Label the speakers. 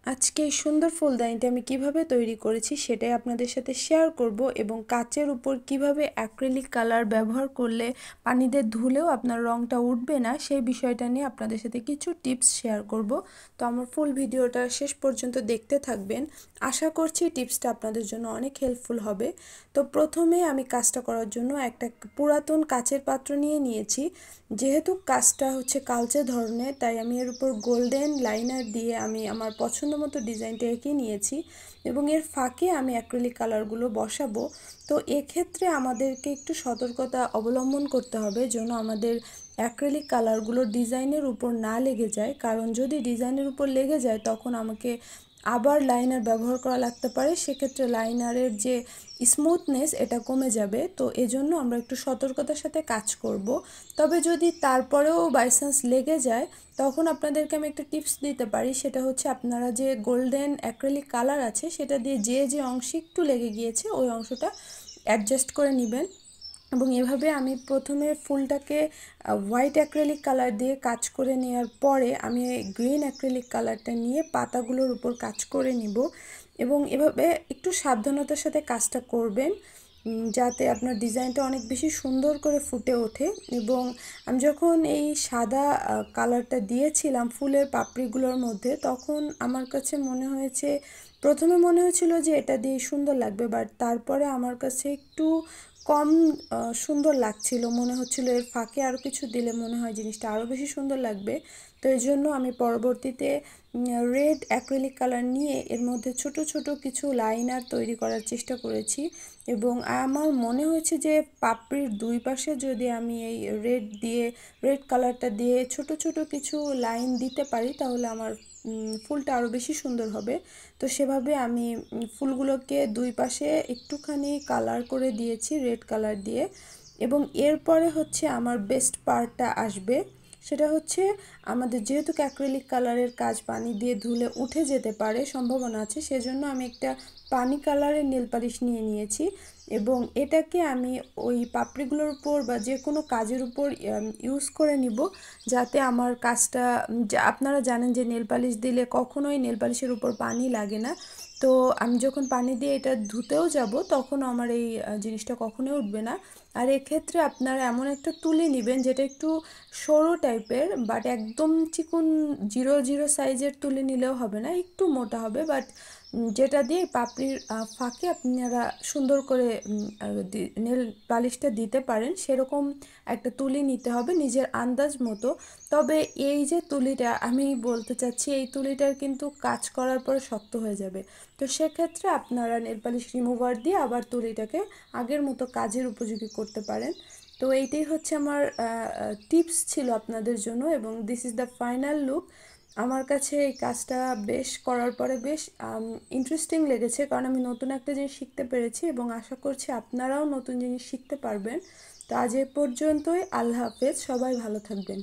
Speaker 1: আজকে এই সুন্দর ফুলদানিটা আমি কিভাবে তৈরি করেছি সেটাই আপনাদের সাথে শেয়ার করব এবং কাচের উপর কিভাবে অ্যাক্রিলিক কালার ব্যবহার করলে পানিতে ধুলেও আপনার রংটা উঠবে না সেই বিষয়টা নিয়ে আপনাদের সাথে কিছু টিপস শেয়ার করব। তো আমার ফুল ভিডিওটা শেষ পর্যন্ত দেখতে থাকবেন। আশা করছি টিপসটা আপনাদের জন্য অনেক হেল্পফুল হবে। তো প্রথমে আমি কাজটা করার জন্য একটা পুরাতন কাচের পাত্র নিয়ে নিয়েছি। যেহেতু কাজটা হচ্ছে কালচে ধরনের তাই আমি এর উপর গোল্ডেন লাইনার দিয়ে আমি আমার পছন্দ মতো ডিজাইনটা এঁকে নিয়েছি এবং এর ফাঁকে আমি অ্যাক্রিলিক কালারগুলো বসাবো। তো এক্ষেত্রে আমাদেরকে একটু সতর্কতা অবলম্বন করতে হবে যেন আমাদের অ্যাক্রিলিক কালারগুলো ডিজাইনের উপর না লেগে যায়, কারণ যদি ডিজাইনের উপর লেগে যায় তখন আমাকে আবার লাইনার ব্যবহার করা লাগতে পারে, সেক্ষেত্রে লাইনারের যে স্মুথনেস এটা কমে যাবে। তো এজন্য আমরা একটু সতর্কতার সাথে কাজ করব। তবে যদি তারপরেও বাই চান্স লেগে যায় তখন আপনাদেরকে আমি একটা টিপস দিতে পারি, সেটা হচ্ছে আপনারা যে গোল্ডেন অ্যাক্রিলিক কালার আছে সেটা দিয়ে যে অংশে একটু লেগে গিয়েছে ওই অংশটা অ্যাডজাস্ট করে নেবেন। এবং এভাবে আমি প্রথমে ফুলটাকে হোয়াইট অ্যাক্রিলিক কালার দিয়ে কাজ করে নেওয়ার পরে আমি গ্রিন অ্যাক্রিলিক কালারটা নিয়ে পাতাগুলোর উপর কাজ করে নিব এবং এভাবে একটু সাবধানতার সাথে কাজটা করবেন যাতে আপনার ডিজাইনটা অনেক বেশি সুন্দর করে ফুটে ওঠে। এবং আমি যখন এই সাদা কালারটা দিয়েছিলাম ফুলের পাপড়িগুলোর মধ্যে তখন আমার কাছে প্রথমে মনে হয়েছিল যে এটা দিয়ে সুন্দর লাগবে, বাট তারপরে আমার কাছে একটু কম সুন্দর লাগছিল, মনে হচ্ছিল এর ফাঁকে আরও কিছু দিলে মনে হয় জিনিসটা আরও বেশি সুন্দর লাগবে। তো এই জন্য আমি পরবর্তীতে রেড অ্যাক্রিলিক কালার নিয়ে এর মধ্যে ছোট ছোট কিছু লাইনার তৈরি করার চেষ্টা করেছি এবং আমার মনে হয়েছে যে পাপড়ির দুই পাশে যদি আমি এই রেড কালারটা দিয়ে ছোট ছোট কিছু লাইন দিতে পারি তাহলে আমার ফুলটা আরও বেশি সুন্দর হবে। তো সেভাবে আমি ফুলগুলোকে দুই পাশে একটুখানি কালার করে দিয়েছি রেড কালার দিয়ে। এবং এরপরে হচ্ছে আমার বেস্ট পার্টটা আসবে, সেটা হচ্ছে আমাদের যেহেতু অ্যাক্রিলিক কালারের কাজ পানি দিয়ে ধুলে উঠে যেতে পারে সম্ভাবনা আছে, সেজন্য আমি একটা পানি কালারের নেল পালিশ নিয়ে নিয়েছি এবং এটাকে আমি ওই পাপড়িগুলোর উপর বা যে কোনো কাজের উপর ইউজ করে নিব যাতে আমার কাজটা, আপনারা জানেন যে নেল পালিশ দিলে কখনোই নেল পালিশের উপর পানি লাগে না। তো আমি যখন পানি দিয়ে এটা ধুতেও যাব তখন আমার এই জিনিসটা কখনোই উঠবে না। আর এক্ষেত্রে আপনারা এমন একটা তুলি নেবেন যেটা একটু সরু টাইপের, বাট একদম চিকন জিরো সাইজের তুলি নিলেও হবে না, একটু মোটা হবে, বাট যেটা দিয়ে পাপড়ির ফাঁকে আপনারা সুন্দর করে নেল পালিশটা দিতে পারেন সেরকম একটা তুলি নিতে হবে নিজের আন্দাজ মতো। তবে এই যে তুলিটা আমি বলতে চাচ্ছি এই তুলিটার কিন্তু কাজ করার পরে শক্ত হয়ে যাবে। তো সেক্ষেত্রে আপনারা নেল পালিশ রিমুভার দিয়ে আবার তুলিটাকে আগের মতো কাজের উপযোগী করতে পারেন। তো এইটাই হচ্ছে আমার টিপস ছিল আপনাদের জন্য এবং this is the final look. আমার কাছে এই কাজটা বেশ করার পরে বেশ ইন্টারেস্টিং লেগেছে, কারণ আমি নতুন একটা জিনিস শিখতে পেরেছি এবং আশা করছি আপনারাও নতুন জিনিস শিখতে পারবেন। তো আজ এ পর্যন্তই, আল্লাহ হাফেজ, সবাই ভালো থাকবেন।